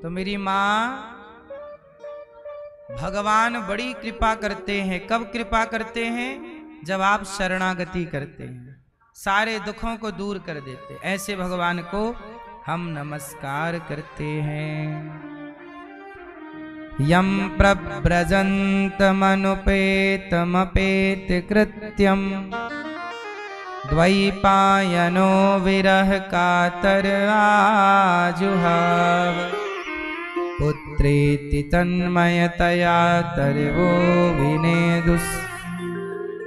तो मेरी माँ, भगवान बड़ी कृपा करते हैं। कब कृपा करते हैं? जब आप शरणागति करते हैं, सारे दुखों को दूर कर देते। ऐसे भगवान को हम नमस्कार करते हैं। यम प्रव्रजन्तमनुपेतमपेत कृत्यम द्वैपायनो विरह कातर आजुहाव पुत्रेति तन्मयतया तर्वो विनेदुस्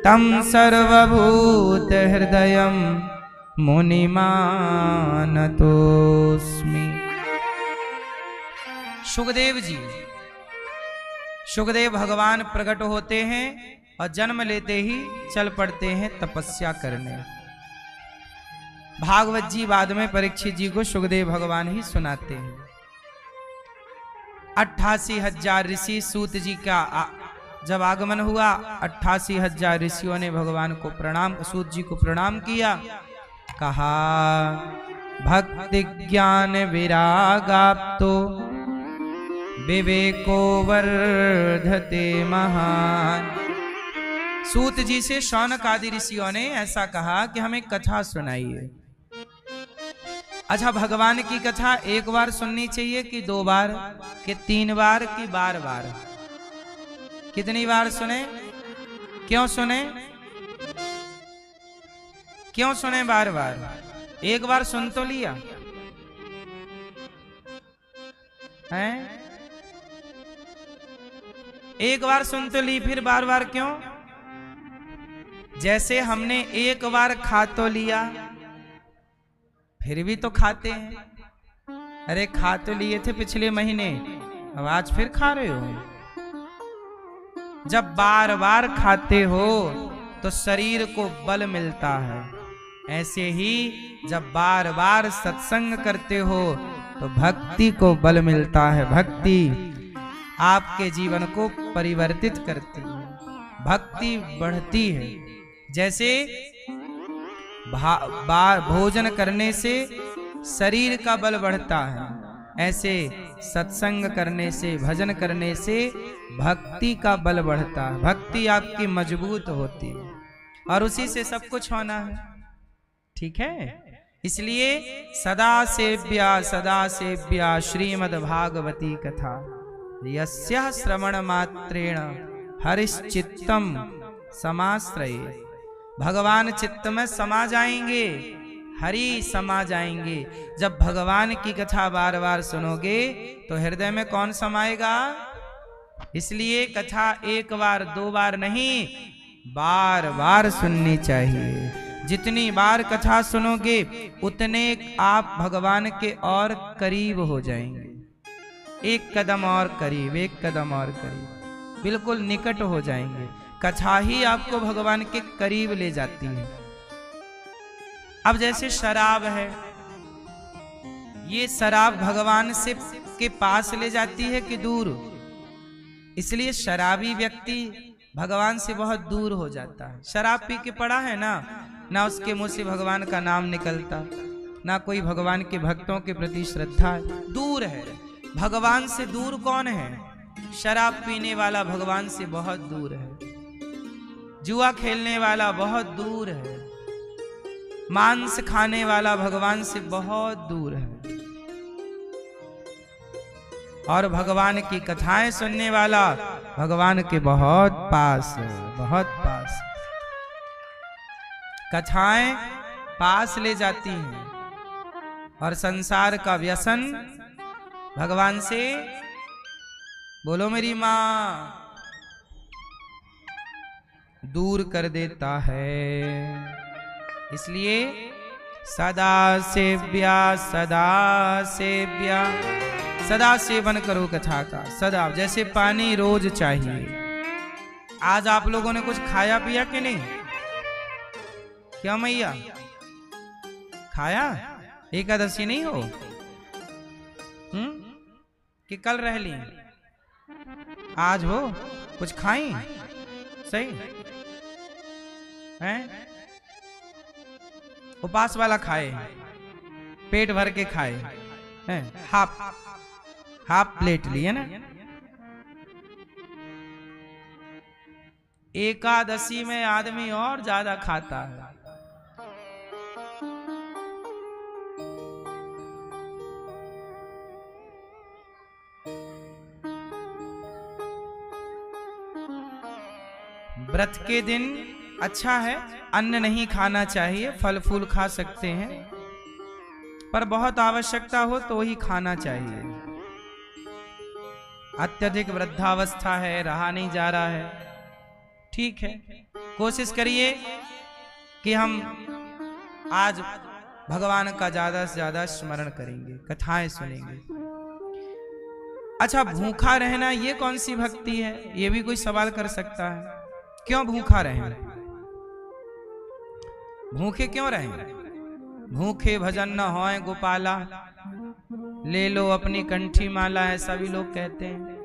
तं सर्वभूत हृदयं मुनिमानतोस्मि। सुखदेव भगवान प्रकट होते हैं और जन्म लेते ही चल पड़ते हैं तपस्या करने। भागवत जी बाद में परीक्षित जी को सुखदेव भगवान ही सुनाते हैं। 88,000 ऋषि सूत जी का जब आगमन हुआ, 88,000 ऋषियों ने भगवान को प्रणाम, सूत जी को प्रणाम किया। कहा भक्ति ज्ञान विरागाप्तो विवेको वर्धते महान। सूत जी से शौनक आदि ऋषियों ने ऐसा कहा कि हमें कथा सुनाइए। अच्छा, भगवान की कथा एक बार सुननी चाहिए कि 2 बार कि 3 बार कि बार बार? कितनी बार सुने? क्यों सुने? क्यों सुने बार बार? एक बार सुन तो लिया है, एक बार सुन तो ली, फिर बार बार क्यों? जैसे हमने एक बार खा तो लिया, फिर भी तो खाते हैं। अरे खा तो लिए थे पिछले महीने, अब आज फिर खा रहे हो। जब बार बार खाते हो तो शरीर को बल मिलता है। ऐसे ही जब बार बार सत्संग करते हो तो भक्ति को बल मिलता है। भक्ति आपके जीवन को परिवर्तित करती है, भक्ति बढ़ती है। जैसे भोजन करने से शरीर का बल बढ़ता है, ऐसे सत्संग करने से, भजन करने से भक्ति का बल बढ़ता है। भक्ति आपकी मजबूत होती है और उसी से सब कुछ होना है। ठीक है, इसलिए सदा सेव्या श्रीमद् भागवती कथा यस्याः श्रवण मात्रेण हरिश्चित्तम समाश्रये। भगवान चित्त में समा जाएंगे, हरि समा जाएंगे। जब भगवान की कथा बार बार सुनोगे तो हृदय में कौन समाएगा? इसलिए कथा 1 बार 2 बार नहीं, बार बार सुननी चाहिए। जितनी बार कथा सुनोगे उतने आप भगवान के और करीब हो जाएंगे। एक कदम और करीब, एक कदम और करीब, बिल्कुल निकट हो जाएंगे। कथा ही आपको भगवान के करीब ले जाती है। अब जैसे शराब है, ये शराब भगवान से के पास ले जाती है कि दूर? इसलिए शराबी व्यक्ति भगवान से बहुत दूर हो जाता है। शराब पी के पड़ा है ना उसके मुंह से भगवान का नाम निकलता, ना कोई भगवान के भक्तों के प्रति श्रद्धा है, दूर है। भगवान से दूर कौन है? शराब पीने वाला भगवान से बहुत दूर है, जुआ खेलने वाला बहुत दूर है, मांस खाने वाला भगवान से बहुत दूर है, और भगवान की कथाएं सुनने वाला भगवान के बहुत पास है, बहुत पास। कथाएं पास ले जाती हैं और संसार का व्यसन भगवान से, बोलो मेरी मां, दूर कर देता है। इसलिए सदा सेव्या सदा सेवन करो कथा का, सदा। जैसे पानी रोज चाहिए। आज आप लोगों ने कुछ खाया पिया कि नहीं? क्या मैया खाया? एकादशी नहीं हो कि कल रह ली? आज हो? कुछ खाई? सही हैं? उपास वाला खाए, पेट भर के खाए हैं, हाफ प्लेट लिए ना। एकादशी में आदमी और ज्यादा खाता है। व्रत के दिन अच्छा है, अन्न नहीं खाना चाहिए, फल फूल खा सकते हैं, पर बहुत आवश्यकता हो तो ही खाना चाहिए। अत्यधिक वृद्धावस्था है, रहा नहीं जा रहा है, ठीक है, कोशिश करिए कि हम आज भगवान का ज्यादा से ज्यादा स्मरण करेंगे, कथाएं सुनेंगे। अच्छा, भूखा रहना ये कौन सी भक्ति है, ये भी कोई सवाल कर सकता है। क्यों भूखा रहें? भूखे क्यों रहें? भूखे भजन न होए गोपाला, ले लो अपनी कंठी माला, ऐसा भी लोग कहते हैं।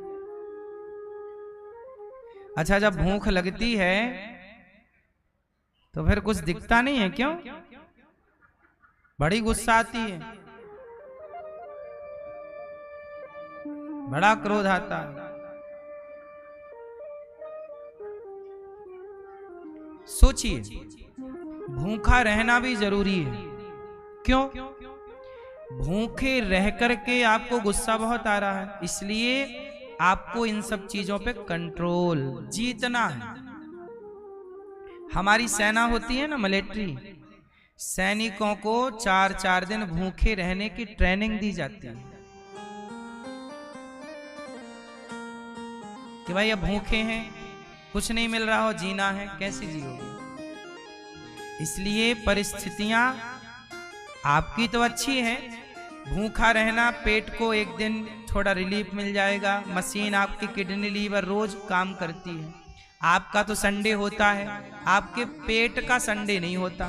अच्छा, जब भूख लगती है तो फिर कुछ दिखता नहीं है, क्यों? बड़ी गुस्सा आती है, बड़ा क्रोध आता है। सोचिए, भूखा रहना भी जरूरी है। क्यों? भूखे रह करके आपको गुस्सा बहुत आ रहा है, इसलिए आपको इन सब चीजों पे कंट्रोल जीतना है। हमारी सेना होती है ना, मिलिट्री, सैनिकों को 4-4 दिन भूखे रहने की ट्रेनिंग दी जाती है कि भाई अब भूखे हैं, कुछ नहीं मिल रहा हो, जीना है, कैसे जियोगे? इसलिए परिस्थितियां आपकी तो अच्छी है, भूखा रहना, पेट को एक दिन थोड़ा रिलीफ मिल जाएगा, मशीन आपकी किडनी लीवर रोज काम करती है। आपका तो संडे होता है, आपके पेट का संडे नहीं होता।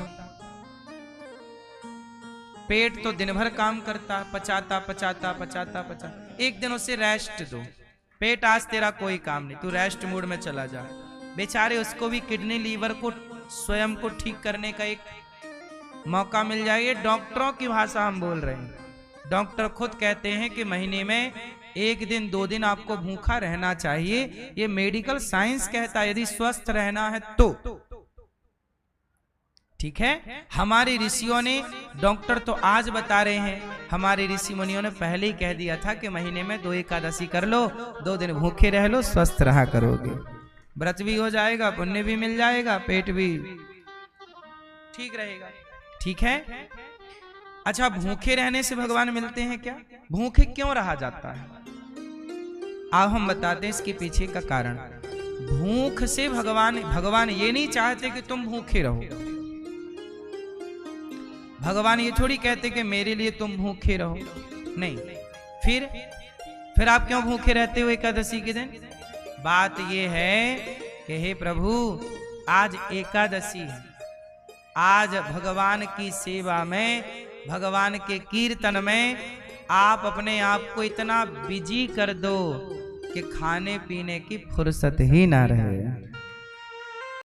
पेट तो दिन भर काम करता, पचाता पचाता पचाता पचाता। एक दिन उसे रेस्ट दो, पेट आज तेरा कोई काम नहीं, तू रेस्ट मूड में चला जा। बेचारे उसको भी किडनी लीवर को स्वयं को ठीक करने का एक मौका मिल जाए। डॉक्टरों की भाषा हम बोल रहे हैं। डॉक्टर खुद कहते हैं कि महीने में 1 दिन 2 दिन आपको भूखा रहना चाहिए। ये मेडिकल साइंस कहता है, यदि स्वस्थ रहना है तो। ठीक है, हमारे ऋषियों ने, डॉक्टर तो आज बता रहे हैं, हमारे ऋषि मुनियों ने पहले ही कह दिया था कि महीने में 2 एकादशी कर लो, 2 दिन भूखे रह लो, स्वस्थ रहा करोगे, व्रत भी हो जाएगा, पुण्य भी मिल जाएगा, पेट भी ठीक रहेगा। ठीक है। अच्छा, भूखे रहने से भगवान मिलते हैं क्या? भूखे क्यों रहा जाता है? अब हम बताते हैं इसके पीछे का कारण। भूख से भगवान ये नहीं चाहते कि तुम भूखे रहो। भगवान ये थोड़ी कहते कि मेरे लिए तुम भूखे रहो, नहीं। फिर आप क्यों भूखे रहते हो एकादशी के दिन? बात ये है कि हे प्रभु, आज एकादशी है, आज भगवान की सेवा में, भगवान के कीर्तन में आप अपने आप को इतना बिजी कर दो कि खाने पीने की फुर्सत ही ना रहे।